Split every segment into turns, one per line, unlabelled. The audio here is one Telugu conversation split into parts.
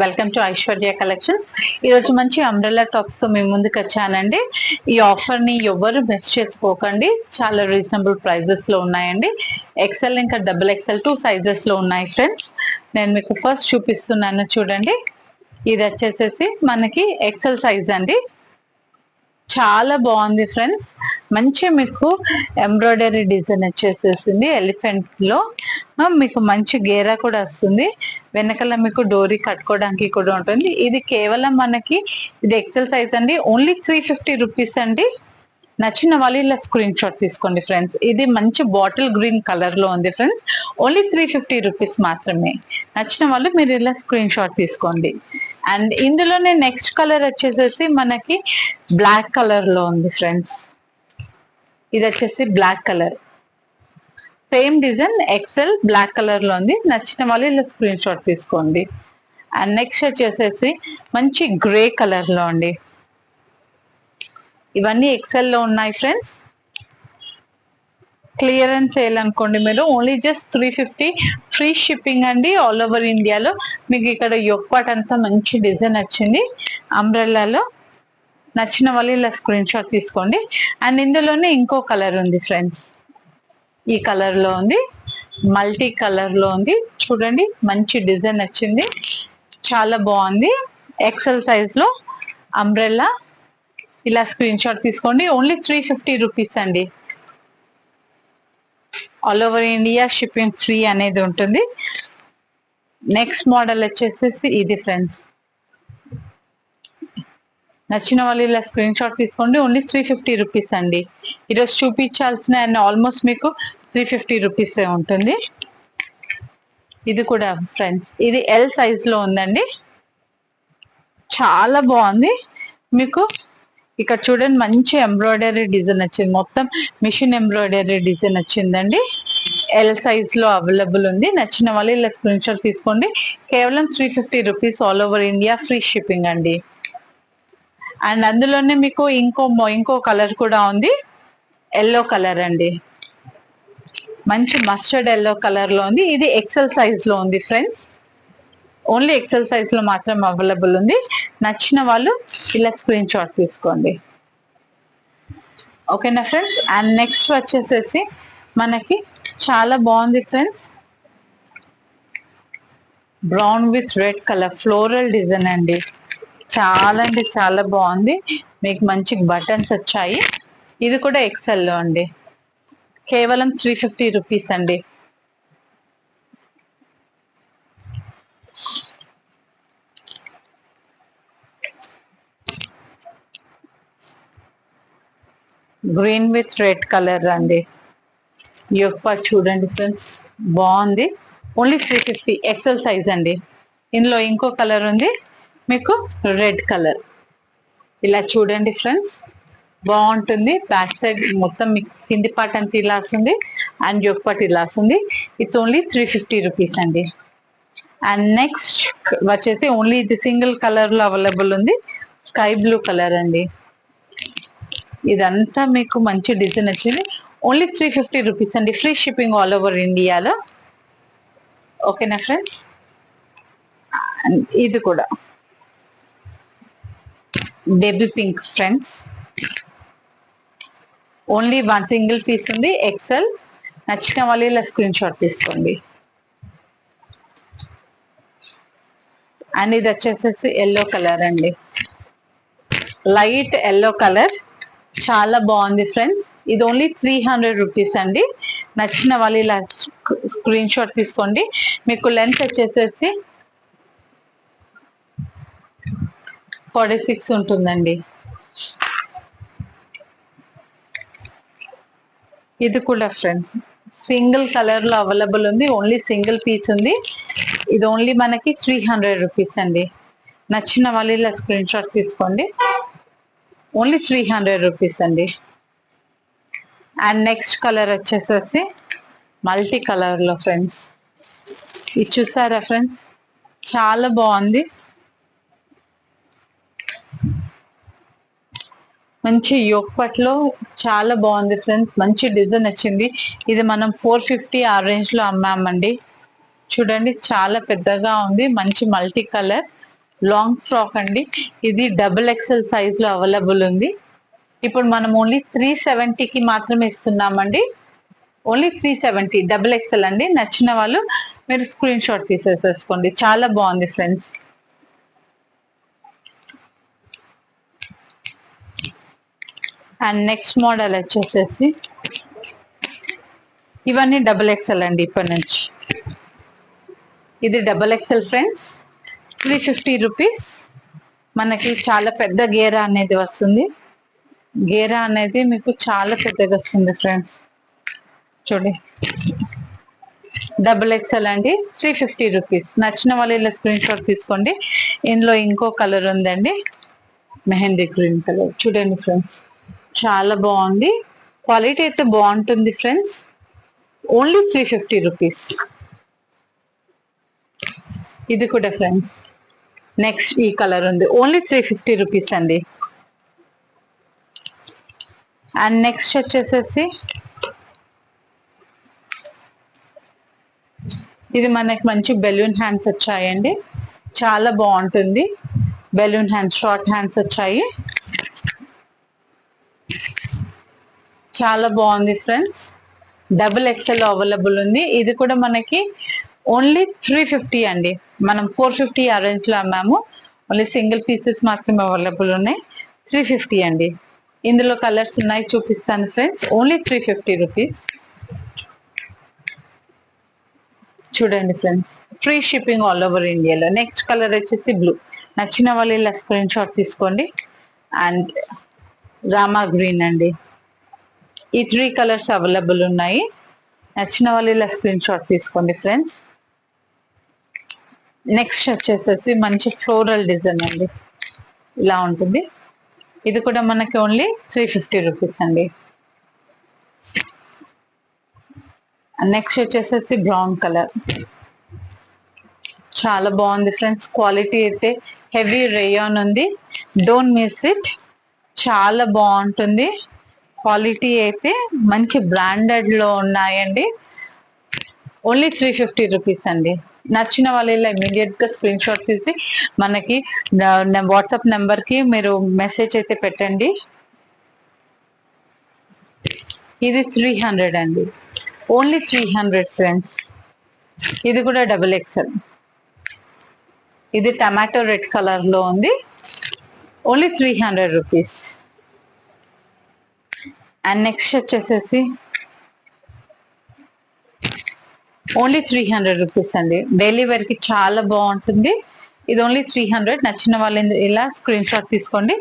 Welcome to Aishwarya collections. ఈ రోజు మంచి అంబ్రెల్లా టాప్స్ తో మేము ముందుకు వచ్చానండి. ఈ ఆఫర్ ని ఎవరు మిస్ చేసుకోకండి. చాలా రీజనబుల్ ప్రైజెస్ లో ఉన్నాయండి. ఎక్సెల్ ఇంకా XXL 2 సైజెస్ లో ఉన్నాయి ఫ్రెండ్స్. నేను మీకు ఫస్ట్ చూపిస్తున్నాను చూడండి. ఇది వచ్చేసేసి మనకి ఎక్సెల్ సైజ్ అండి. చాలా బాగుంది ఫ్రెండ్స్. మంచి మీకు ఎంబ్రాయిడరీ డిజైన్ వచ్చేసేసింది ఎలిఫెంట్ లో. మీకు మంచి గేరా కూడా వస్తుంది. వెనకాల మీకు డోరీ కట్టుకోవడానికి కూడా ఉంటుంది. ఇది కేవలం మనకి ఇది ఎక్సెల్ సైజ్ అండి. ఓన్లీ 350 రూపీస్ అండి. నచ్చిన వాళ్ళు ఇలా స్క్రీన్ షాట్ తీసుకోండి ఫ్రెండ్స్. ఇది మంచి బాటిల్ గ్రీన్ కలర్ లో ఉంది ఫ్రెండ్స్. ఓన్లీ 350 రూపీస్ మాత్రమే. నచ్చిన వాళ్ళు మీరు ఇలా స్క్రీన్ షాట్ తీసుకోండి. అండ్ ఇందులోనే నెక్స్ట్ కలర్ వచ్చేసేసి మనకి బ్లాక్ కలర్ లో ఉంది ఫ్రెండ్స్. ఇది వచ్చేసి black colour, same design excel black colour లో ఉంది. నచ్చిన వాళ్ళు ఇలా స్క్రీన్ షాట్ తీసుకోండి. అండ్ నెక్స్ట్ వచ్చేసేసి మంచి గ్రే కలర్ లో అండి. ఇవన్నీ ఎక్సెల్ లో ఉన్నాయి ఫ్రెండ్స్. క్లియరెన్స్ సేల్ అనుకోండి మీరు. ఓన్లీ జస్ట్ 350 ఫ్రీ షిప్పింగ్ అండి ఆల్ ఓవర్ ఇండియాలో. మీకు ఇక్కడ యోక్ పార్ట్ అంతా మంచి డిజైన్ వచ్చింది అంబ్రెల్లాలో. నచ్చిన వాళ్ళు ఇలా స్క్రీన్ షాట్ తీసుకోండి. అండ్ ఇందులోనే ఇంకో కలర్ ఉంది ఫ్రెండ్స్. ఈ కలర్ లో ఉంది, మల్టీ కలర్ లో ఉంది. చూడండి మంచి డిజైన్ వచ్చింది, చాలా బాగుంది. ఎక్సెల్ సైజ్ లో అంబ్రెల్లా. ఇలా స్క్రీన్ షాట్ తీసుకోండి. ఓన్లీ 350 రూపీస్ అండి. All over India shipping free అనేది ఉంటుంది. నెక్స్ట్ మోడల్ వచ్చేసేసి ఇది ఫ్రెండ్స్. నచ్చిన వాళ్ళు ఇలా స్క్రీన్ షాట్ తీసుకోండి. ఓన్లీ 350 రూపీస్ అండి. ఈరోజు చూపించాల్సిన అండ్ ఆల్మోస్ట్ మీకు 350 రూపీస్ ఉంటుంది. ఇది కూడా ఫ్రెండ్స్, ఇది ఎల్ సైజ్ లో ఉందండి. చాలా బాగుంది. మీకు ఇక్కడ చూడండి మంచి ఎంబ్రాయిడరీ డిజైన్ వచ్చింది. మొత్తం మిషన్ ఎంబ్రాయిడరీ డిజైన్ వచ్చిందండి. ఎల్ సైజ్ లో అవైలబుల్ ఉంది. నచ్చిన వాళ్ళు ఇలా స్క్రీన్ షాట్ తీసుకోండి. కేవలం 350 rupees all over India free shipping అండి. అండ్ అందులోనే మీకు ఇంకో కలర్ కూడా ఉంది, ఎల్లో కలర్ అండి. మంచి మస్టర్డ్ ఎల్లో కలర్ లో ఉంది. ఇది ఎక్సెల్ సైజ్ లో ఉంది ఫ్రెండ్స్. ఓన్లీ ఎక్సెల్ సైజ్ లో మాత్రం అవైలబుల్ ఉంది. నచ్చిన వాళ్ళు ఇలా స్క్రీన్ షాట్ తీసుకోండి. ఓకేనా ఫ్రెండ్స్. అండ్ నెక్స్ట్ వచ్చేసేసి మనకి చాలా బాగుంది friends. Brown with red colour floral design అండి. చాలా అంటే చాలా బాగుంది. మీకు మంచి బటన్స్ వచ్చాయి. ఇది కూడా ఎక్సెల్ లో అండి. కేవలం 350 రూపీస్ అండి. గ్రీన్ విత్ రెడ్ కలర్ అండి. యోక్ పార్ట్ చూడండి ఫ్రెండ్స్, బాగుంది. ఓన్లీ 350 ఎక్సెల్ సైజ్ అండి. ఇందులో ఇంకో కలర్ ఉంది మీకు రెడ్ కలర్. ఇలా చూడండి ఫ్రెండ్స్, బాగుంటుంది. బ్యాక్ సైడ్ మొత్తం మీకు కింది పార్ట్ అంతా ఇలా వస్తుంది అండ్ యోక్ పార్ట్ ఇలా వస్తుంది. ఇట్స్ ఓన్లీ 350 రూపీస్ అండి. అండ్ నెక్స్ట్ వచ్చేసి ఓన్లీ ఇది సింగిల్ కలర్ లో అవైలబుల్ ఉంది, స్కై బ్లూ కలర్ అండి. ఇదంతా మీకు మంచి డిజైన్ వచ్చింది. ఓన్లీ 350 రూపీస్ అండి. ఫ్రీ షిప్పింగ్ ఆల్ ఓవర్ ఇండియాలో. ఓకేనా ఫ్రెండ్స్. ఇది కూడా baby pink friends. Only one single piece ఉంది, ఎక్సెల్. నచ్చిన వాళ్ళు ఇలా స్క్రీన్ షాట్ తీసుకోండి. అండ్ ఇది వచ్చేసేసి ఎల్లో కలర్ అండి, లైట్ ఎల్లో కలర్. చాలా బాగుంది ఫ్రెండ్స్. ఇది ఓన్లీ 300 రూపీస్ అండి. నచ్చిన వాళ్ళు ఇలా స్క్రీన్ షాట్ తీసుకోండి. మీకు లెంత్ వచ్చేసేసి 46 ఉంటుందండి. ఇది కూడా ఫ్రెండ్స్ సింగిల్ కలర్ లో అవైలబుల్ ఉంది. ఓన్లీ సింగిల్ పీస్ ఉంది. ఇది ఓన్లీ మనకి 300 రూపీస్ అండి. నచ్చిన వాళ్ళు ఇలా స్క్రీన్ షాట్ తీసుకోండి. ఓన్లీ 300 రూపీస్ అండి. అండ్ నెక్స్ట్ కలర్ వచ్చేసేసి మల్టీ కలర్ లో ఫ్రెండ్స్. ఇది చూసారా ఫ్రెండ్స్, చాలా బాగుంది. మంచి యోక్ పట్లో చాలా బాగుంది ఫ్రెండ్స్. మంచి డిజైన్ వచ్చింది. ఇది మనం 450 ఆ రేంజ్ లో అమ్మామండి. చూడండి చాలా పెద్దగా ఉంది. మంచి మల్టీ కలర్ లాంగ్ ఫ్రాక్ అండి. ఇది డబుల్ ఎక్సెల్ సైజ్ లో అవైలబుల్ ఉంది. ఇప్పుడు మనం ఓన్లీ 370కి మాత్రమే ఇస్తున్నామండి. ఓన్లీ 370 డబుల్ ఎక్సెల్ అండి. నచ్చిన వాళ్ళు మీరు స్క్రీన్ షాట్ తీసేసేసుకోండి. చాలా బాగుంది ఫ్రెండ్స్. అండ్ నెక్స్ట్ మోడల్ వచ్చేసేసి ఇవన్నీ డబుల్ ఎక్సెల్ అండి. ఇప్పటి నుంచి ఇది డబుల్ ఎక్సెల్ ఫ్రెండ్స్. 350 రూపీస్. మనకి చాలా పెద్ద గేరా అనేది వస్తుంది. గేరా అనేది మీకు చాలా పెద్దగా వస్తుంది ఫ్రెండ్స్. చూడండి, డబుల్ ఎక్సెల్ అండి. 350 రూపీస్. నచ్చిన వాళ్ళు ఇలా స్క్రీన్ షాట్ తీసుకోండి. ఇందులో ఇంకో కలర్ ఉందండి, మెహందీ గ్రీన్ కలర్. చూడండి ఫ్రెండ్స్, చాలా బాగుంది. క్వాలిటీ అయితే బాగుంటుంది ఫ్రెండ్స్. Only 350 rupees. ఇది కూడా ఫ్రెండ్స్. నెక్స్ట్ ఈ కలర్ ఉంది, ఓన్లీ 350 రూపీస్ అండి. అండ్ నెక్స్ట్ వచ్చేసేసి ఇది మనకి మంచి బెలూన్ హ్యాండ్స్ వచ్చాయండి. చాలా బాగుంటుంది. బెలూన్ హ్యాండ్స్, షార్ట్ హ్యాండ్స్ వచ్చాయి. చాలా బాగుంది ఫ్రెండ్స్. డబుల్ ఎక్సెల్ అవైలబుల్ ఉంది. ఇది కూడా మనకి ఓన్లీ 350 అండి. మనం 450 ఆ రేంజ్ లో అమ్మాము. ఓన్లీ సింగిల్ పీసెస్ మాత్రమే అవైలబుల్ ఉన్నాయి. 350 అండి. ఇందులో కలర్స్ ఉన్నాయి, చూపిస్తాను ఫ్రెండ్స్. Only 350 rupees. చూడండి friends, free shipping all over ఇండియాలో. నెక్స్ట్ కలర్ వచ్చేసి బ్లూ. నచ్చిన వాళ్ళు ఇలా స్క్రీన్ షాట్ తీసుకోండి. అండ్ రామా గ్రీన్ అండి. ఈ 3 కలర్స్ అవైలబుల్ ఉన్నాయి. నచ్చిన వాళ్ళు ఇలా స్క్రీన్ షాట్ తీసుకోండి ఫ్రెండ్స్. నెక్స్ట్ వచ్చేసేసి మంచి ఫ్లోరల్ డిజైన్ అండి. ఇలా ఉంటుంది. ఇది కూడా మనకి ఓన్లీ 350 రూపీస్ అండి. నెక్స్ట్ వచ్చేసేసి బ్రౌన్ కలర్. చాలా బాగుంది ఫ్రెండ్స్. క్వాలిటీ అయితే హెవీ రేయాన్ ఉంది. Don't miss it. చాలా బాగుంటుంది. క్వాలిటీ అయితే మంచి బ్రాండెడ్ లో ఉన్నాయండి. ఓన్లీ 350 రూపీస్ అండి. నచ్చిన వాళ్ళు ఇలా ఇమీడియట్ గా స్క్రీన్ షాట్ తీసి మనకి వాట్సాప్ నెంబర్ కి మీరు మెసేజ్ అయితే పెట్టండి. ఇది 300 అండి. Only 300 friends. ఇది కూడా డబుల్ ఎక్సెల్. ఇది టమాటో రెడ్ కలర్ లో ఉంది. Only 300 rupees. అండ్ నెక్స్ట్ వచ్చేసేసి ఓన్లీ 300 రూపీస్ అండి. డైలీ వేర్ కి చాలా బాగుంటుంది. ఇది ఓన్లీ 300. నచ్చిన వాళ్ళు ఇలా స్క్రీన్ షాట్ తీసుకోండి.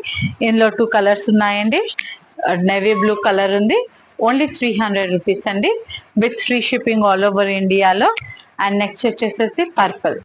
ఇందులో 2 కలర్స్ ఉన్నాయండి. నేవీ బ్లూ కలర్ ఉంది. ఓన్లీ 300 రూపీస్ అండి, with free shipping all over ఇండియాలో. అండ్ నెక్స్ట్ వచ్చేసేసి పర్పుల్.